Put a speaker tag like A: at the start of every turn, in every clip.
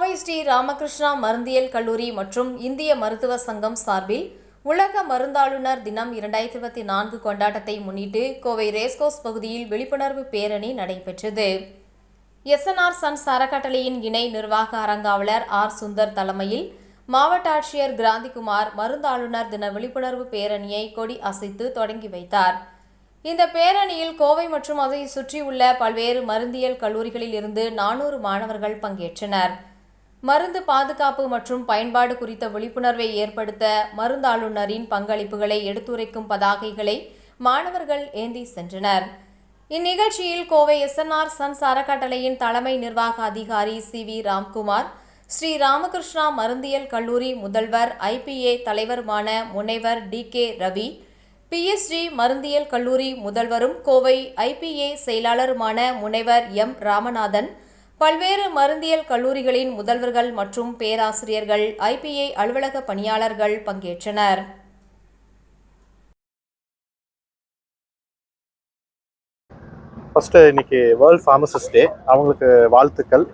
A: கோவை ஸ்ரீ ராமகிருஷ்ணா மருந்தியல் கல்லூரி மற்றும் இந்திய மருத்துவ சங்கம் சார்பில் உலக மருந்தாளுநர் தினம் 2024 கொண்டாட்டத்தை முன்னிட்டு கோவை ரேஸ்கோர்ஸ் பகுதியில் விழிப்புணர்வு பேரணி நடைபெற்றது. எஸ்என்ஆர் சன்ஸ் அறக்கட்டளையின் இணை நிர்வாக அரங்காவலர் ஆர். சுந்தர் தலைமையில் மாவட்ட ஆட்சியர் கிராந்திகுமார் மருந்தாளுநர் தின விழிப்புணர்வு பேரணியை கொடி அசைத்து தொடங்கி வைத்தார். இந்த பேரணியில் கோவை மற்றும் அதை சுற்றியுள்ள பல்வேறு மருந்தியல் கல்லூரிகளில் இருந்து 400 மாணவர்கள் பங்கேற்றனர். மருந்து பாதுகாப்பு மற்றும் பயன்பாடு குறித்த விழிப்புணர்வை ஏற்படுத்த மருந்தாளுநரின் பங்களிப்புகளை எடுத்துரைக்கும் பதாகைகளை மாணவர்கள் ஏந்தி சென்றனர். இந்நிகழ்ச்சியில் கோவை எஸ்என்ஆர் சன்ஸ் அறக்கட்டளையின் தலைமை நிர்வாக அதிகாரி சி.வி. ராம்குமார், ஸ்ரீ ராமகிருஷ்ணா மருந்தியல் கல்லூரி முதல்வர் ஐபிஏ தலைவருமான முனைவர் டி.கே. ரவி, பிஎஸ்ஜி மருந்தியல் கல்லூரி முதல்வரும் கோவை ஐபிஏ செயலாளருமான முனைவர் எம். ராமநாதன், பல்வேறு மருந்தியல் கல்லூரிகளின் முதல்வர்கள் மற்றும் பேராசிரியர்கள், ஐபிஏ அலுவலக பணியாளர்கள் பங்கேற்றனர்.
B: ஃபர்ஸ்ட் இன்னைக்கு வேர்ல்ட் ஃபார்மசிஸ்ட் டே. அவங்களுக்கு வாழ்த்துக்கள்.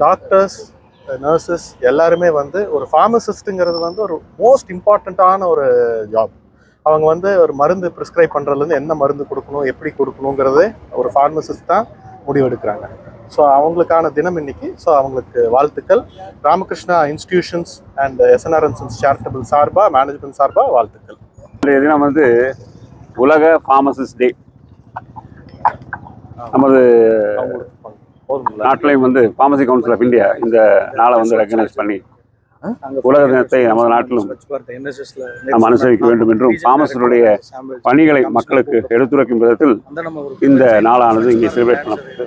B: டாக்டர்ஸ், நர்சஸ் எல்லாருமே ஒரு ஃபார்மசிஸ்ட்டுங்கிறது ஒரு மோஸ்ட் இம்பார்ட்டண்ட்டான ஒரு ஜாப். அவங்க ஒரு மருந்து ப்ரிஸ்கிரைப் பண்ணுறதுலேருந்து என்ன மருந்து கொடுக்கணும், எப்படி கொடுக்கணுங்கிறதே ஒரு ஃபார்மசிஸ்ட் தான் முடிவெடுக்கிறாங்க. ஸோ அவங்களுக்கான தினம் இன்னைக்கு. ஸோ அவங்களுக்கு வாழ்த்துக்கள். Ramakrishna institutions and SNR sons charitable சார்பாக, மேனேஜ்மெண்ட் சார்பாக வாழ்த்துக்கள்.
C: இன்றைய தினம் உலக ஃபார்மசிஸ்ட் டே. நமது நாட்டிலையும் ஃபார்மசி கவுன்சில் ஆஃப் இந்தியா இந்த நாளை ரெகனைஸ் பண்ணி உலக தினத்தை நமது நாட்டிலும் நாம் அனுசரிக்க வேண்டும் என்றும் ஃபார்மசிஸ்டுடைய பணிகளை மக்களுக்கு எடுத்துரைக்கும் விதத்தில் இந்த நாளானது இங்கே செலிப்ரேட் பண்ணப்பட்டு,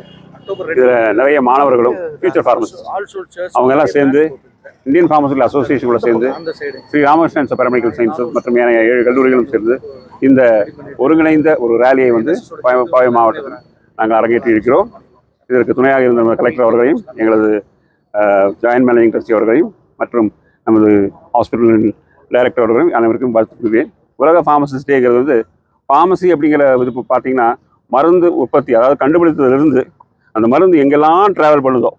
C: இதில் நிறைய மாணவர்களும் ஃபியூச்சர் ஃபார்மசிஸ்ட் அவங்க எல்லாம் சேர்ந்து இந்தியன் ஃபார்மசிட்டிக்கல் அசோசியேஷனோட சேர்ந்து ஸ்ரீ ராமகிருஷ்ணா பாராமெடிக்கல் சயின்சஸ் மற்றும் 7 கல்லூரிகளும் சேர்ந்து இந்த ஒருங்கிணைந்த ஒரு ரேலியை கோவை மாவட்டத்தில் நாங்கள் அரங்கேற்றி இருக்கிறோம். இதற்கு துணையாக இருந்த கலெக்டர் அவர்களையும், எங்களது ஜாயின்ட் மேனேஜிங் ட்ரஸ்டி அவர்களையும் மற்றும் நமது ஹாஸ்பிட்டல் டைரக்டர் அவர்களையும் அனைவருக்கும் வாழ்த்துக்கிறேன். உலக ஃபார்மசிஸ்ட் டேங்கிறது ஃபார்மசி அப்படிங்கிற இது பார்த்தீங்கன்னா மருந்து உற்பத்தி, அதாவது கண்டுபிடித்ததிலிருந்து அந்த மருந்து எங்கெல்லாம் ட்ராவல் பண்ணுதோ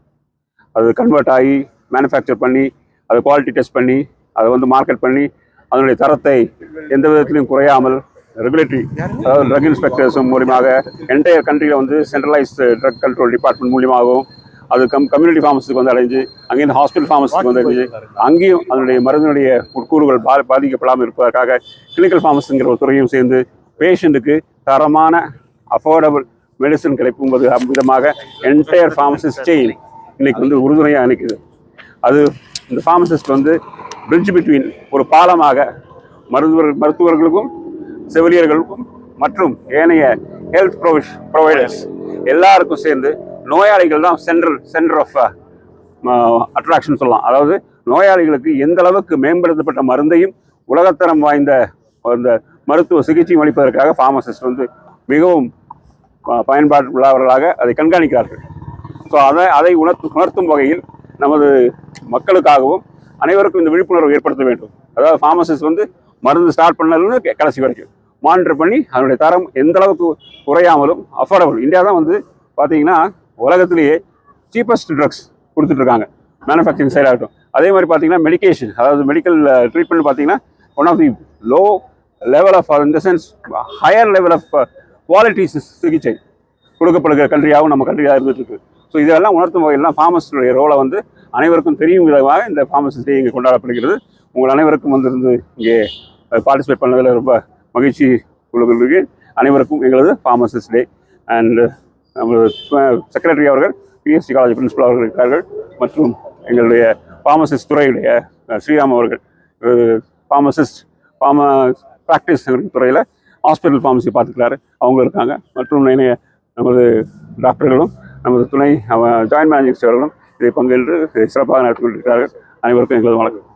C: அது கன்வெர்ட் ஆகி மேனுஃபேக்சர் பண்ணி அதை குவாலிட்டி டெஸ்ட் பண்ணி அதை மார்க்கெட் பண்ணி அதனுடைய தரத்தை எந்த விதத்திலையும் குறையாமல் ரெகுலேட்டரி, அதாவது ட்ரக் இன்ஸ்பெக்டர்ஸ் மூலியமாக என்டையர் கண்ட்ரியில் சென்ட்ரலைஸ்டு ட்ரக் கண்ட்ரோல் டிபார்ட்மெண்ட் மூலியமாகவும் அது கம்யூனிட்டி ஃபார்மசிக்கு அடைஞ்சு, அங்கேருந்து ஹாஸ்பிட்டல் ஃபார்மசிக்கு அடைஞ்சு, அங்கேயும் அதனுடைய மருந்தினுடைய உட்கூறுகள் பாதிக்கப்படாமல் இருப்பதற்காக கிளினிக்கல் ஃபார்மசிங்கிற ஒரு துறையும் சேர்ந்து பேஷண்ட்டுக்கு தரமான அஃபோர்டபுள் மெடிசன் கிடைக்கும் விதமாக என்டையர் ஃபார்மசிஸ்ட் செயின் இன்னைக்கு உறுதுணையாக நிற்குது. அது இந்த ஃபார்மசிஸ்ட் பிரிட்ஜ் பிட்வீன், ஒரு பாலமாக மருத்துவர்களுக்கும் செவிலியர்களுக்கும் மற்றும் ஏனைய ஹெல்த் ப்ரொவைடர்ஸ் எல்லாருக்கும் சேர்ந்து நோயாளிகள் தான் சென்டர் ஆஃப் அட்ராக்ஷன் சொல்லலாம். அதாவது நோயாளிகளுக்கு எந்த அளவுக்கு மேம்படுத்தப்பட்ட மருந்தையும் உலகத்தரம் வாய்ந்த அந்த மருத்துவ சிகிச்சையும் அளிப்பதற்காக ஃபார்மசிஸ்ட் மிகவும் பயன்பாடு உள்ளவர்களாக அதை கண்காணிக்கிறார்கள். ஸோ அதை உணர்த்தும் வகையில் நமது மக்களுக்காகவும் அனைவருக்கும் இந்த விழிப்புணர்வு ஏற்படுத்த வேண்டும். அதாவது ஃபார்மசிஸ்ட் மருந்து ஸ்டார்ட் பண்ணதுன்னு கடைசி வரைக்கும் மானிட்டர் பண்ணி அதனுடைய தரம் எந்த அளவுக்கு குறையாமலும் அஃபோர்டபுள். இந்தியா தான் பார்த்தீங்கன்னா உலகத்திலேயே சீப்பஸ்ட் ட்ரக்ஸ் கொடுத்துட்ருக்காங்க, மேனுஃபேக்சரிங் சைட் ஆகட்டும். அதே மாதிரி பார்த்தீங்கன்னா மெடிக்கேஷன், அதாவது மெடிக்கல் ட்ரீட்மெண்ட் பார்த்தீங்கன்னா one of the low level of, இந்த sense higher level of quality சிகிச்சை கொடுக்கப்படுகிற கண்ட்ரியாகவும் நம்ம கண்ட்ரியாக இருந்துகிட்ருக்கு. ஸோ இதெல்லாம் உணர்த்தும் வகையிலாம் ஃபார்மசிஸ்டுடைய ரோலை அனைவருக்கும் தெரியும் விதமாக இந்த ஃபார்மசிஸ்ட் டே இங்கே கொண்டாடப்படுகிறது. உங்கள் அனைவருக்கும் இங்கே பார்ட்டிசிபேட் பண்ணதில் ரொம்ப மகிழ்ச்சி உள்ளவர்களுக்கு அனைவருக்கும் எங்களது ஃபார்மசிஸ்ட் டே. அண்ட் நமது செக்ரட்டரி அவர்கள், பிஎஸ்சி காலேஜ் பிரின்சிபல் அவர்கள் இருக்கிறார்கள் மற்றும் எங்களுடைய ஃபார்மசிஸ்ட் துறையுடைய ஸ்ரீராம் அவர்கள் ப்ராக்டிஸ் துறையில் ஹாஸ்பிட்டல் ஃபார்மசி பார்த்துக்கிறாரு, அவங்க இருக்காங்க. மற்றும் நமது டாக்டர்களும் நமது துணை ஜாயின்ட் மேனேஜிங் அவர்களும் இதை பங்கேற்று சிறப்பாக நடத்தி கொண்டிருக்கிறார்கள். அனைவருக்கும் எங்களது வணக்கம்.